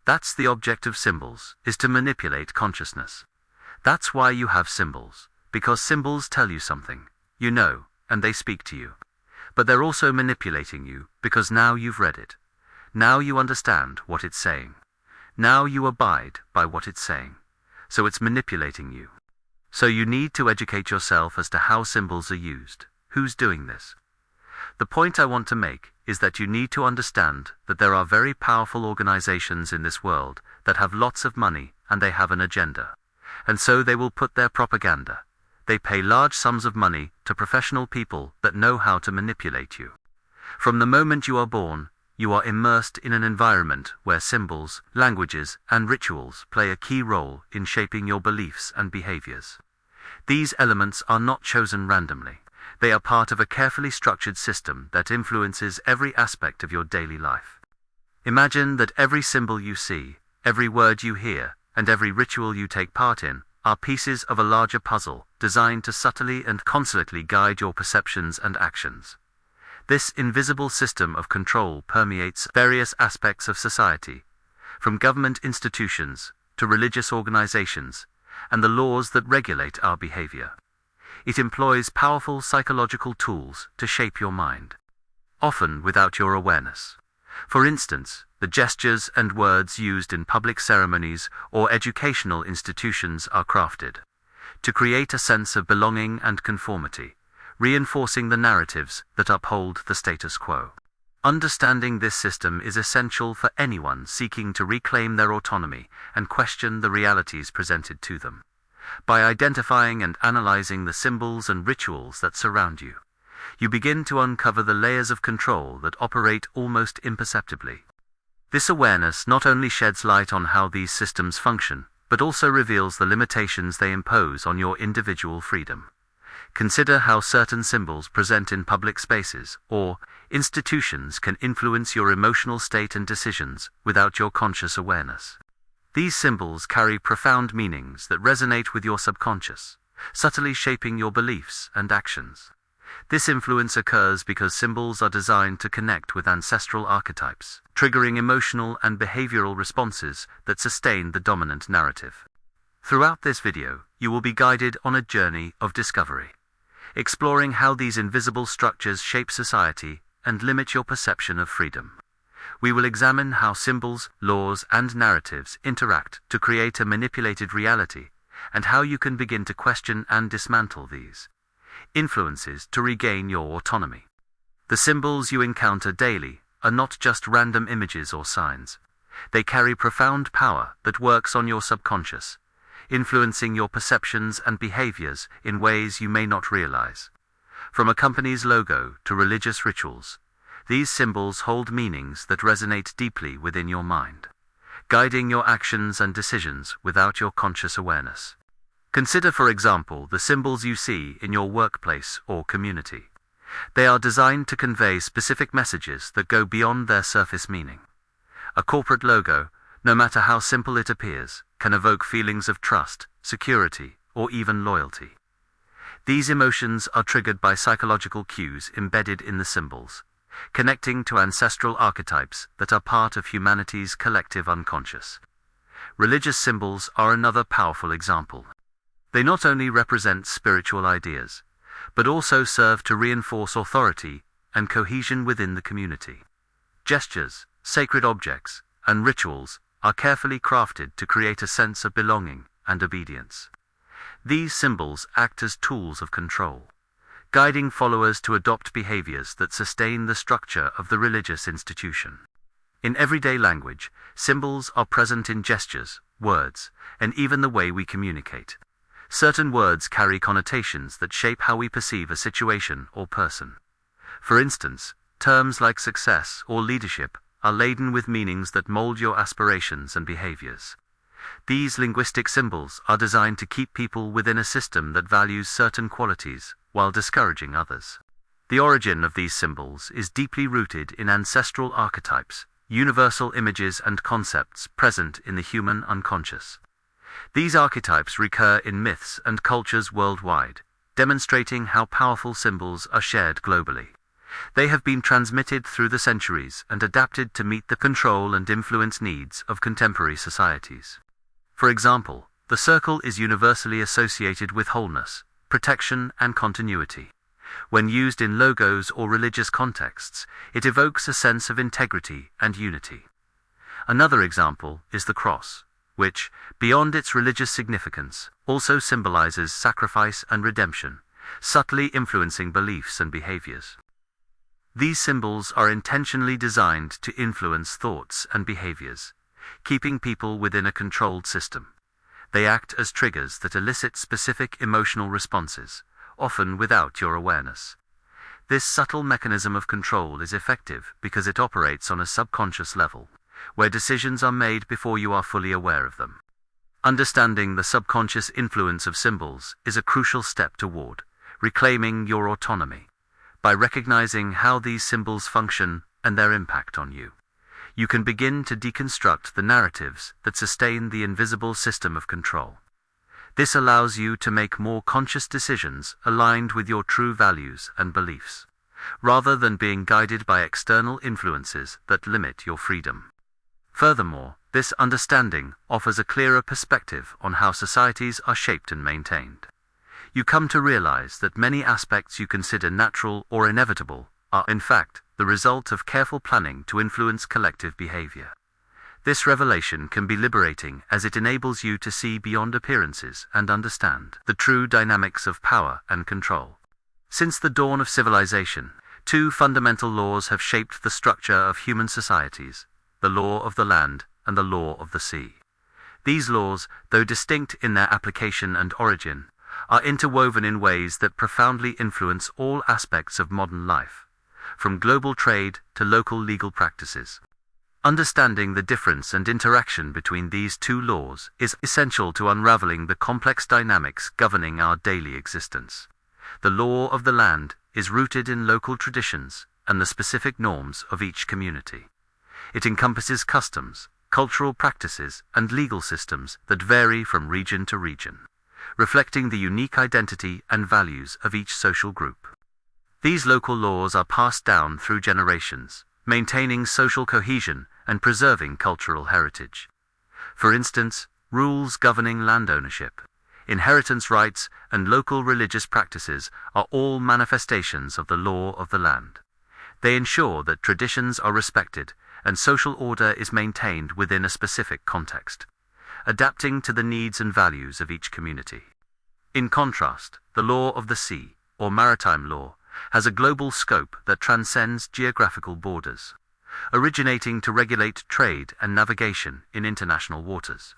That's the object of symbols, is to manipulate consciousness. That's why you have symbols, because symbols tell you something, you know, and they speak to you. But they're also manipulating you, because now you've read it. Now you understand what it's saying. Now you abide by what it's saying. So it's manipulating you. So you need to educate yourself as to how symbols are used. Who's doing this? The point I want to make is that you need to understand that there are very powerful organizations in this world that have lots of money and they have an agenda. And so they will put their propaganda. They pay large sums of money to professional people that know how to manipulate you. From the moment you are born, you are immersed in an environment where symbols, languages, and rituals play a key role in shaping your beliefs and behaviors. These elements are not chosen randomly. They are part of a carefully structured system that influences every aspect of your daily life. Imagine that every symbol you see, every word you hear, and every ritual you take part in are pieces of a larger puzzle designed to subtly and constantly guide your perceptions and actions. This invisible system of control permeates various aspects of society, from government institutions to religious organizations, and the laws that regulate our behavior. It employs powerful psychological tools to shape your mind, often without your awareness. For instance, the gestures and words used in public ceremonies or educational institutions are crafted to create a sense of belonging and conformity, reinforcing the narratives that uphold the status quo. Understanding this system is essential for anyone seeking to reclaim their autonomy and question the realities presented to them. By identifying and analyzing the symbols and rituals that surround you, you begin to uncover the layers of control that operate almost imperceptibly. This awareness not only sheds light on how these systems function, but also reveals the limitations they impose on your individual freedom. Consider how certain symbols present in public spaces or institutions can influence your emotional state and decisions without your conscious awareness. These symbols carry profound meanings that resonate with your subconscious, subtly shaping your beliefs and actions. This influence occurs because symbols are designed to connect with ancestral archetypes, triggering emotional and behavioral responses that sustain the dominant narrative. Throughout this video, you will be guided on a journey of discovery, exploring how these invisible structures shape society and limit your perception of freedom. We will examine how symbols, laws, and narratives interact to create a manipulated reality, and how you can begin to question and dismantle these influences to regain your autonomy. The symbols you encounter daily are not just random images or signs. They carry profound power that works on your subconscious, influencing your perceptions and behaviors in ways you may not realize. From a company's logo to religious rituals, these symbols hold meanings that resonate deeply within your mind, guiding your actions and decisions without your conscious awareness. Consider, for example, the symbols you see in your workplace or community. They are designed to convey specific messages that go beyond their surface meaning. A corporate logo, no matter how simple it appears, can evoke feelings of trust, security, or even loyalty. These emotions are triggered by psychological cues embedded in the symbols, connecting to ancestral archetypes that are part of humanity's collective unconscious. Religious symbols are another powerful example. They not only represent spiritual ideas, but also serve to reinforce authority and cohesion within the community. Gestures, sacred objects, and rituals are carefully crafted to create a sense of belonging and obedience. These symbols act as tools of control, guiding followers to adopt behaviors that sustain the structure of the religious institution. In everyday language, symbols are present in gestures, words, and even the way we communicate. Certain words carry connotations that shape how we perceive a situation or person. For instance, terms like success or leadership are laden with meanings that mold your aspirations and behaviors. These linguistic symbols are designed to keep people within a system that values certain qualities while discouraging others. The origin of these symbols is deeply rooted in ancestral archetypes, universal images and concepts present in the human unconscious. These archetypes recur in myths and cultures worldwide, demonstrating how powerful symbols are shared globally. They have been transmitted through the centuries and adapted to meet the control and influence needs of contemporary societies. For example, the circle is universally associated with wholeness, protection, and continuity. When used in logos or religious contexts, it evokes a sense of integrity and unity. Another example is the cross, which, beyond its religious significance, also symbolizes sacrifice and redemption, subtly influencing beliefs and behaviors. These symbols are intentionally designed to influence thoughts and behaviors, keeping people within a controlled system. They act as triggers that elicit specific emotional responses, often without your awareness. This subtle mechanism of control is effective because it operates on a subconscious level, where decisions are made before you are fully aware of them. Understanding the subconscious influence of symbols is a crucial step toward reclaiming your autonomy. By recognizing how these symbols function and their impact on you, you can begin to deconstruct the narratives that sustain the invisible system of control. This allows you to make more conscious decisions aligned with your true values and beliefs, rather than being guided by external influences that limit your freedom. Furthermore, this understanding offers a clearer perspective on how societies are shaped and maintained. You come to realize that many aspects you consider natural or inevitable are, in fact, the result of careful planning to influence collective behavior. This revelation can be liberating as it enables you to see beyond appearances and understand the true dynamics of power and control. Since the dawn of civilization, two fundamental laws have shaped the structure of human societies: the law of the land and the law of the sea. These laws, though distinct in their application and origin, are interwoven in ways that profoundly influence all aspects of modern life, from global trade to local legal practices. Understanding the difference and interaction between these two laws is essential to unraveling the complex dynamics governing our daily existence. The law of the land is rooted in local traditions and the specific norms of each community. It encompasses customs, cultural practices, and legal systems that vary from region to region, reflecting the unique identity and values of each social group. These local laws are passed down through generations, maintaining social cohesion and preserving cultural heritage. For instance, rules governing land ownership, inheritance rights, and local religious practices are all manifestations of the law of the land. They ensure that traditions are respected and social order is maintained within a specific context, adapting to the needs and values of each community. In contrast, the law of the sea, or maritime law, has a global scope that transcends geographical borders, originating to regulate trade and navigation in international waters.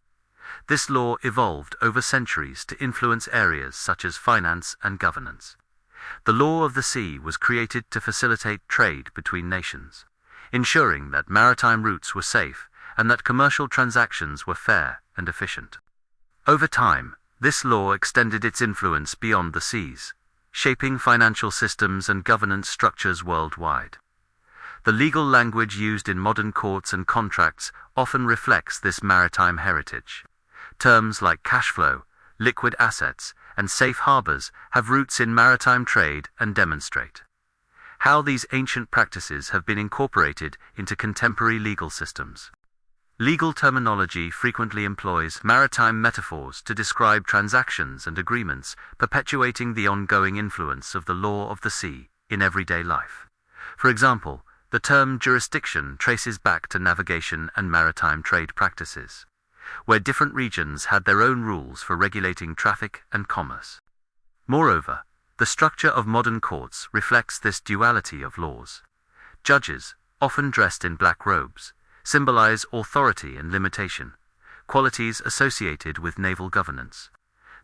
This law evolved over centuries to influence areas such as finance and governance. The law of the sea was created to facilitate trade between nations, ensuring that maritime routes were safe and that commercial transactions were fair and efficient. Over time, this law extended its influence beyond the seas, shaping financial systems and governance structures worldwide. The legal language used in modern courts and contracts often reflects this maritime heritage. Terms like cash flow, liquid assets, and safe harbors have roots in maritime trade and demonstrate how these ancient practices have been incorporated into contemporary legal systems. Legal terminology frequently employs maritime metaphors to describe transactions and agreements, perpetuating the ongoing influence of the law of the sea in everyday life. For example, the term jurisdiction traces back to navigation and maritime trade practices, where different regions had their own rules for regulating traffic and commerce. Moreover, the structure of modern courts reflects this duality of laws. Judges, often dressed in black robes, symbolize authority and limitation, qualities associated with naval governance.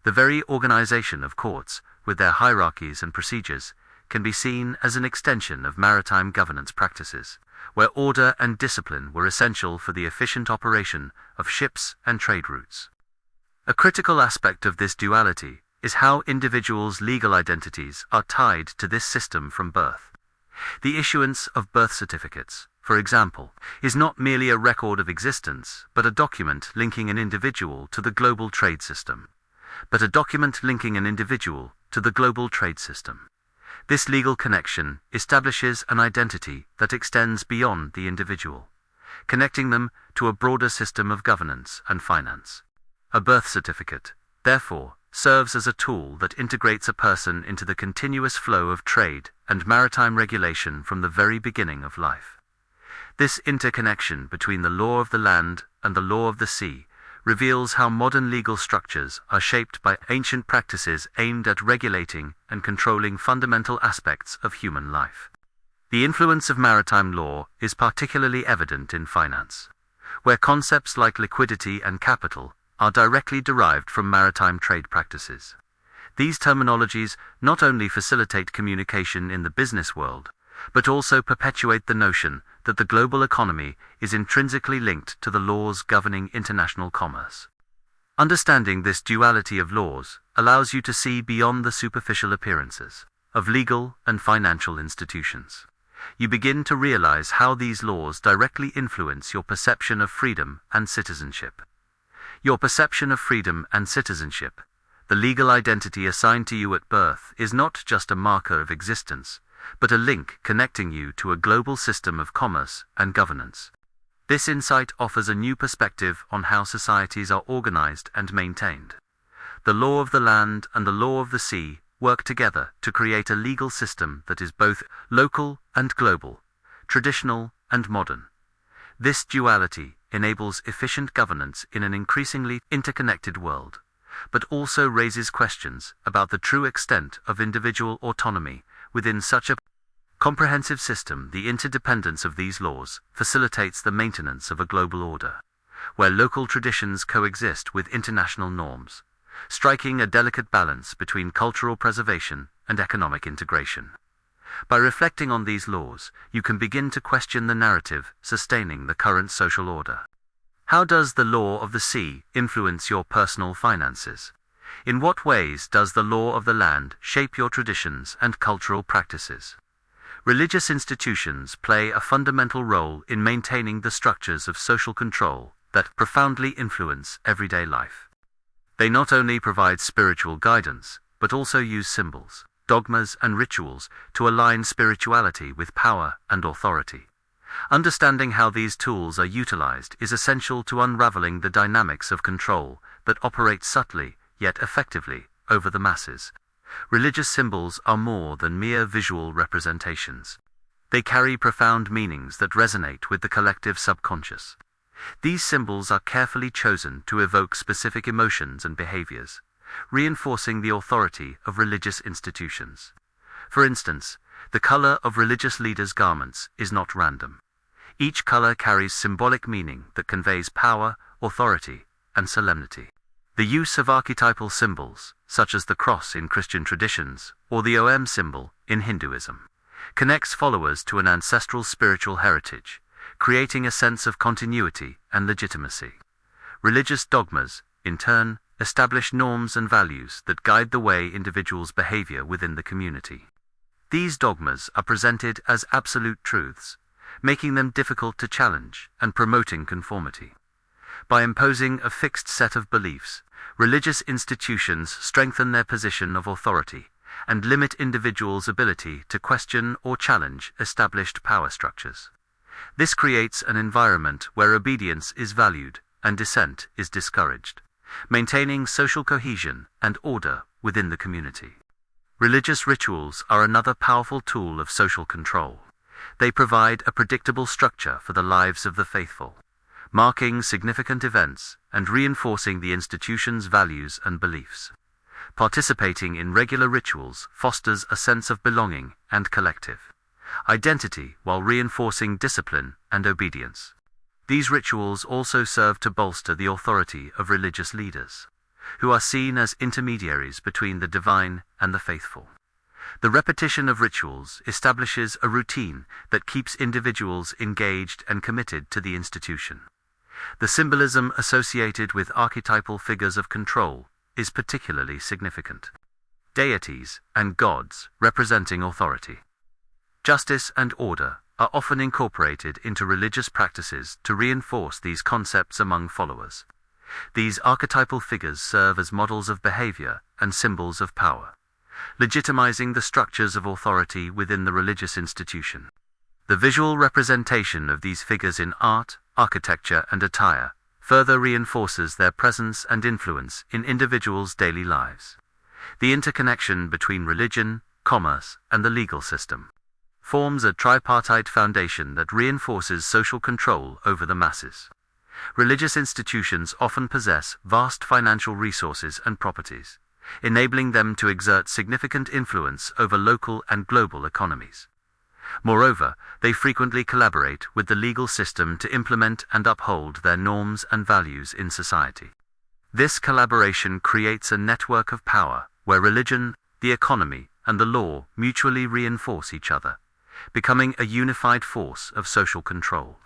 The very organization of courts, with their hierarchies and procedures, can be seen as an extension of maritime governance practices, where order and discipline were essential for the efficient operation of ships and trade routes. A critical aspect of this duality is how individuals' legal identities are tied to this system from birth. The issuance of birth certificates, for example, is not merely a record of existence, but a document linking an individual to the global trade system. This legal connection establishes an identity that extends beyond the individual, connecting them to a broader system of governance and finance. A birth certificate, therefore, serves as a tool that integrates a person into the continuous flow of trade and maritime regulation from the very beginning of life. This interconnection between the law of the land and the law of the sea reveals how modern legal structures are shaped by ancient practices aimed at regulating and controlling fundamental aspects of human life. The influence of maritime law is particularly evident in finance, where concepts like liquidity and capital are directly derived from maritime trade practices. These terminologies not only facilitate communication in the business world, but also perpetuate the notion that the global economy is intrinsically linked to the laws governing international commerce. Understanding this duality of laws allows you to see beyond the superficial appearances of legal and financial institutions. You begin to realize how these laws directly influence your perception of freedom and citizenship. Your perception of freedom and citizenship, the legal identity assigned to you at birth, is not just a marker of existence, but a link connecting you to a global system of commerce and governance. This insight offers a new perspective on how societies are organized and maintained. The law of the land and the law of the sea work together to create a legal system that is both local and global, traditional and modern. This duality enables efficient governance in an increasingly interconnected world, but also raises questions about the true extent of individual autonomy within such a comprehensive system. The interdependence of these laws facilitates the maintenance of a global order, where local traditions coexist with international norms, striking a delicate balance between cultural preservation and economic integration. By reflecting on these laws, you can begin to question the narrative sustaining the current social order. How does the law of the sea influence your personal finances? In what ways does the law of the land shape your traditions and cultural practices? Religious institutions play a fundamental role in maintaining the structures of social control that profoundly influence everyday life. They not only provide spiritual guidance, but also use symbols, dogmas, and rituals to align spirituality with power and authority. Understanding how these tools are utilized is essential to unraveling the dynamics of control that operate subtly yet effectively over the masses. Religious symbols are more than mere visual representations. They carry profound meanings that resonate with the collective subconscious. These symbols are carefully chosen to evoke specific emotions and behaviors, reinforcing the authority of religious institutions. For instance, the color of religious leaders' garments is not random. Each color carries symbolic meaning that conveys power, authority, and solemnity. The use of archetypal symbols, such as the cross in Christian traditions, or the Om symbol in Hinduism, connects followers to an ancestral spiritual heritage, creating a sense of continuity and legitimacy. Religious dogmas, in turn, establish norms and values that guide the way individuals behavior within the community. These dogmas are presented as absolute truths, making them difficult to challenge and promoting conformity. By imposing a fixed set of beliefs, religious institutions strengthen their position of authority and limit individuals' ability to question or challenge established power structures. This creates an environment where obedience is valued and dissent is discouraged, maintaining social cohesion and order within the community. Religious rituals are another powerful tool of social control. They provide a predictable structure for the lives of the faithful, marking significant events and reinforcing the institution's values and beliefs. Participating in regular rituals fosters a sense of belonging and collective identity while reinforcing discipline and obedience. These rituals also serve to bolster the authority of religious leaders, who are seen as intermediaries between the divine and the faithful. The repetition of rituals establishes a routine that keeps individuals engaged and committed to the institution. The symbolism associated with archetypal figures of control is particularly significant. Deities and gods representing authority, justice, and order are often incorporated into religious practices to reinforce these concepts among followers. These archetypal figures serve as models of behavior and symbols of power, legitimizing the structures of authority within the religious institution. The visual representation of these figures in art, architecture, and attire further reinforces their presence and influence in individuals' daily lives. The interconnection between religion, commerce, and the legal system forms a tripartite foundation that reinforces social control over the masses. Religious institutions often possess vast financial resources and properties, enabling them to exert significant influence over local and global economies. Moreover, they frequently collaborate with the legal system to implement and uphold their norms and values in society. This collaboration creates a network of power where religion, the economy, and the law mutually reinforce each other, becoming a unified force of social control.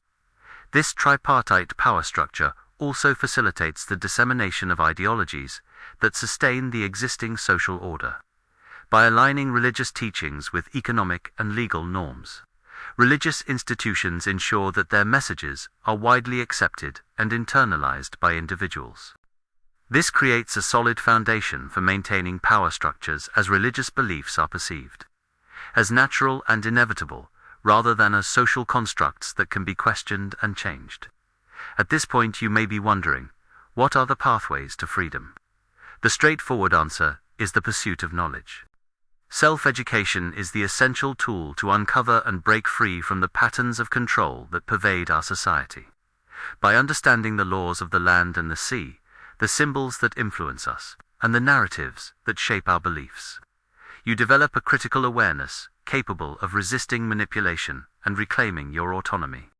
This tripartite power structure also facilitates the dissemination of ideologies that sustain the existing social order. By aligning religious teachings with economic and legal norms, religious institutions ensure that their messages are widely accepted and internalized by individuals. This creates a solid foundation for maintaining power structures as religious beliefs are perceived as natural and inevitable, rather than as social constructs that can be questioned and changed. At this point you may be wondering, what are the pathways to freedom? The straightforward answer is the pursuit of knowledge. Self-education is the essential tool to uncover and break free from the patterns of control that pervade our society. By understanding the laws of the land and the sea, the symbols that influence us, and the narratives that shape our beliefs, you develop a critical awareness capable of resisting manipulation and reclaiming your autonomy.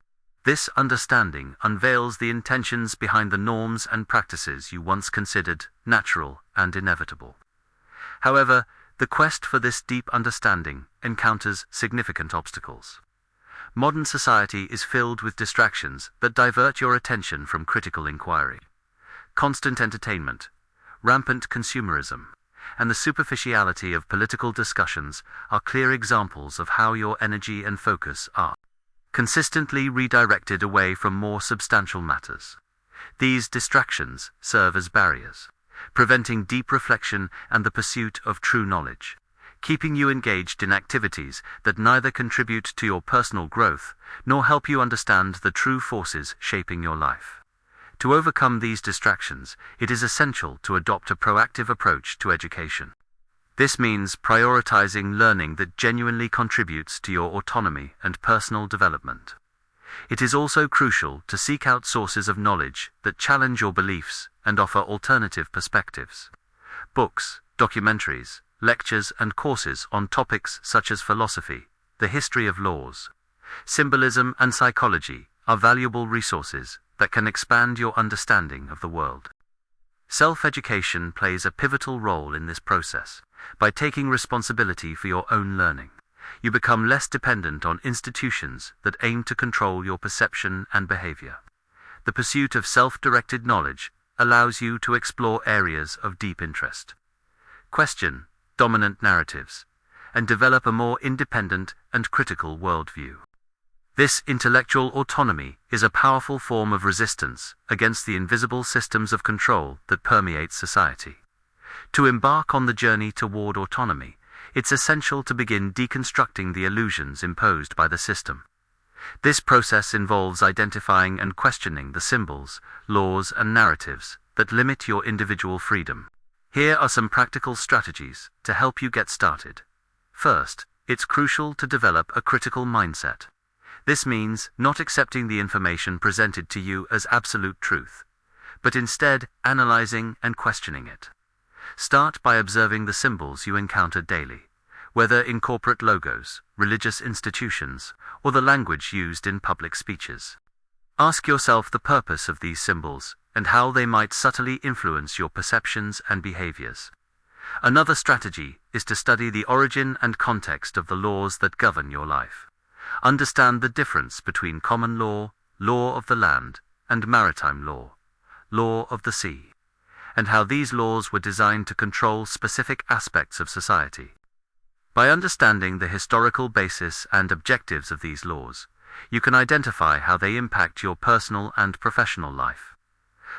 This understanding unveils the intentions behind the norms and practices you once considered natural and inevitable. However, the quest for this deep understanding encounters significant obstacles. Modern society is filled with distractions that divert your attention from critical inquiry. Constant entertainment, rampant consumerism, and the superficiality of political discussions are clear examples of how your energy and focus are consistently redirected away from more substantial matters. These distractions serve as barriers, preventing deep reflection and the pursuit of true knowledge, keeping you engaged in activities that neither contribute to your personal growth nor help you understand the true forces shaping your life. To overcome these distractions, it is essential to adopt a proactive approach to education. This means prioritizing learning that genuinely contributes to your autonomy and personal development. It is also crucial to seek out sources of knowledge that challenge your beliefs and offer alternative perspectives. Books, documentaries, lectures, and courses on topics such as philosophy, the history of laws, symbolism, and psychology are valuable resources that can expand your understanding of the world. Self-education plays a pivotal role in this process. By taking responsibility for your own learning, you become less dependent on institutions that aim to control your perception and behavior. The pursuit of self-directed knowledge allows you to explore areas of deep interest, question dominant narratives, and develop a more independent and critical worldview. This intellectual autonomy is a powerful form of resistance against the invisible systems of control that permeate society. To embark on the journey toward autonomy, it's essential to begin deconstructing the illusions imposed by the system. This process involves identifying and questioning the symbols, laws, and narratives that limit your individual freedom. Here are some practical strategies to help you get started. First, it's crucial to develop a critical mindset. This means not accepting the information presented to you as absolute truth, but instead analyzing and questioning it. Start by observing the symbols you encounter daily, whether in corporate logos, religious institutions, or the language used in public speeches. Ask yourself the purpose of these symbols and how they might subtly influence your perceptions and behaviors. Another strategy is to study the origin and context of the laws that govern your life. Understand the difference between common law, law of the land, and maritime law, law of the sea, and how these laws were designed to control specific aspects of society. By understanding the historical basis and objectives of these laws, you can identify how they impact your personal and professional life.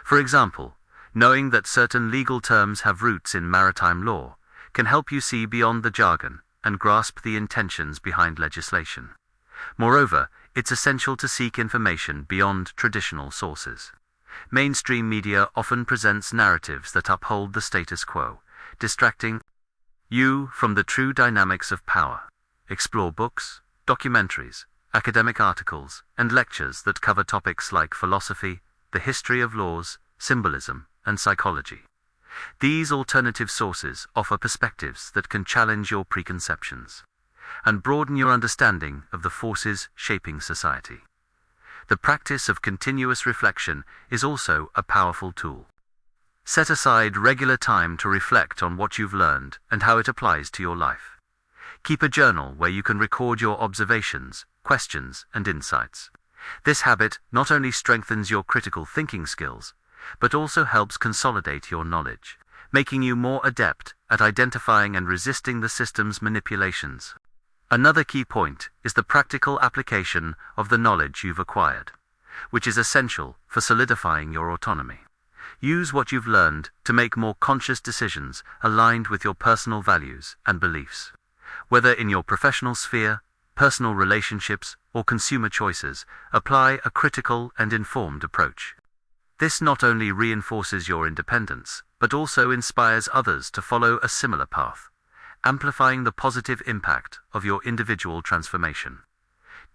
For example, knowing that certain legal terms have roots in maritime law can help you see beyond the jargon and grasp the intentions behind legislation. Moreover, it's essential to seek information beyond traditional sources. Mainstream media often presents narratives that uphold the status quo, distracting you from the true dynamics of power. Explore books, documentaries, academic articles, and lectures that cover topics like philosophy, the history of laws, symbolism, and psychology. These alternative sources offer perspectives that can challenge your preconceptions and broaden your understanding of the forces shaping society. The practice of continuous reflection is also a powerful tool. Set aside regular time to reflect on what you've learned and how it applies to your life. Keep a journal where you can record your observations, questions, and insights. This habit not only strengthens your critical thinking skills, but also helps consolidate your knowledge, making you more adept at identifying and resisting the system's manipulations. Another key point is the practical application of the knowledge you've acquired, which is essential for solidifying your autonomy. Use what you've learned to make more conscious decisions aligned with your personal values and beliefs. Whether in your professional sphere, personal relationships, or consumer choices, apply a critical and informed approach. This not only reinforces your independence, but also inspires others to follow a similar path, amplifying the positive impact of your individual transformation.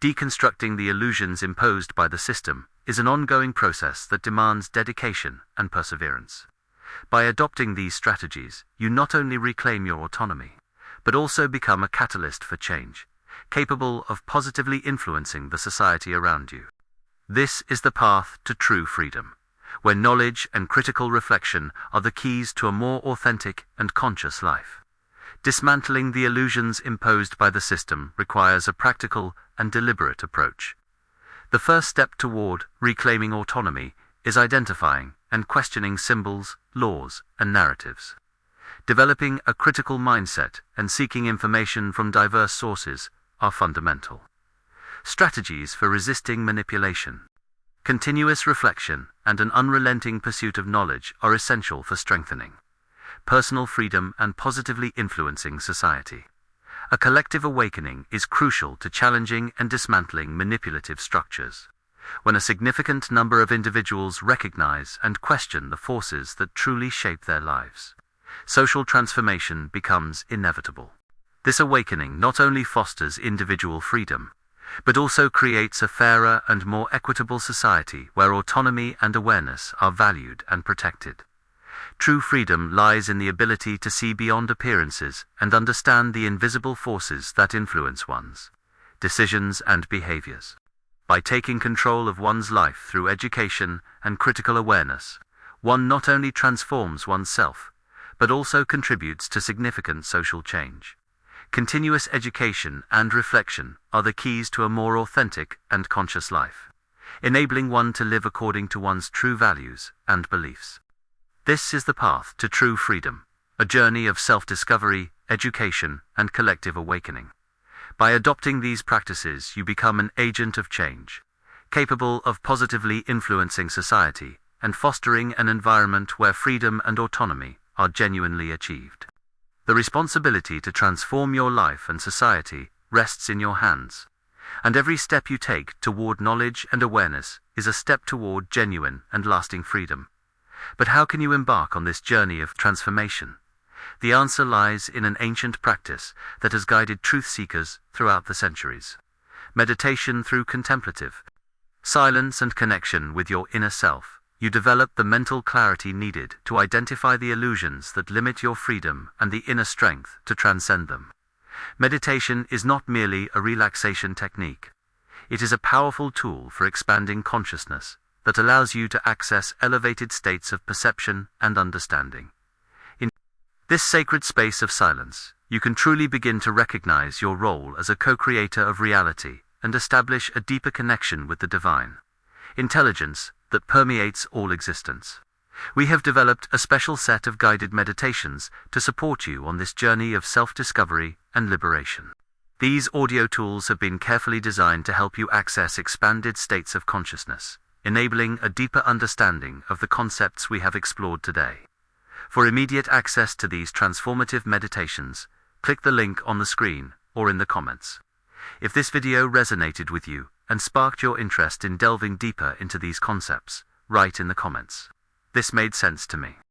Deconstructing the illusions imposed by the system is an ongoing process that demands dedication and perseverance. By adopting these strategies, you not only reclaim your autonomy, but also become a catalyst for change, capable of positively influencing the society around you. This is the path to true freedom, where knowledge and critical reflection are the keys to a more authentic and conscious life. Dismantling the illusions imposed by the system requires a practical and deliberate approach. The first step toward reclaiming autonomy is identifying and questioning symbols, laws, and narratives. Developing a critical mindset and seeking information from diverse sources are fundamental. Strategies for resisting manipulation. Continuous reflection and an unrelenting pursuit of knowledge are essential for strengthening personal freedom and positively influencing society. A collective awakening is crucial to challenging and dismantling manipulative structures. When a significant number of individuals recognize and question the forces that truly shape their lives, social transformation becomes inevitable. This awakening not only fosters individual freedom, but also creates a fairer and more equitable society where autonomy and awareness are valued and protected. True freedom lies in the ability to see beyond appearances and understand the invisible forces that influence one's decisions and behaviors. By taking control of one's life through education and critical awareness, one not only transforms oneself, but also contributes to significant social change. Continuous education and reflection are the keys to a more authentic and conscious life, enabling one to live according to one's true values and beliefs. This is the path to true freedom, a journey of self-discovery, education, and collective awakening. By adopting these practices, you become an agent of change, capable of positively influencing society and fostering an environment where freedom and autonomy are genuinely achieved. The responsibility to transform your life and society rests in your hands, and every step you take toward knowledge and awareness is a step toward genuine and lasting freedom. But how can you embark on this journey of transformation? The answer lies in an ancient practice that has guided truth seekers throughout the centuries. Meditation through contemplative silence and connection with your inner self. You develop the mental clarity needed to identify the illusions that limit your freedom and the inner strength to transcend them. Meditation is not merely a relaxation technique. It is a powerful tool for expanding consciousness that allows you to access elevated states of perception and understanding. In this sacred space of silence, you can truly begin to recognize your role as a co-creator of reality and establish a deeper connection with the divine intelligence that permeates all existence. We have developed a special set of guided meditations to support you on this journey of self-discovery and liberation. These audio tools have been carefully designed to help you access expanded states of consciousness, enabling a deeper understanding of the concepts we have explored today. For immediate access to these transformative meditations, click the link on the screen or in the comments. If this video resonated with you and sparked your interest in delving deeper into these concepts, write in the comments. This made sense to me.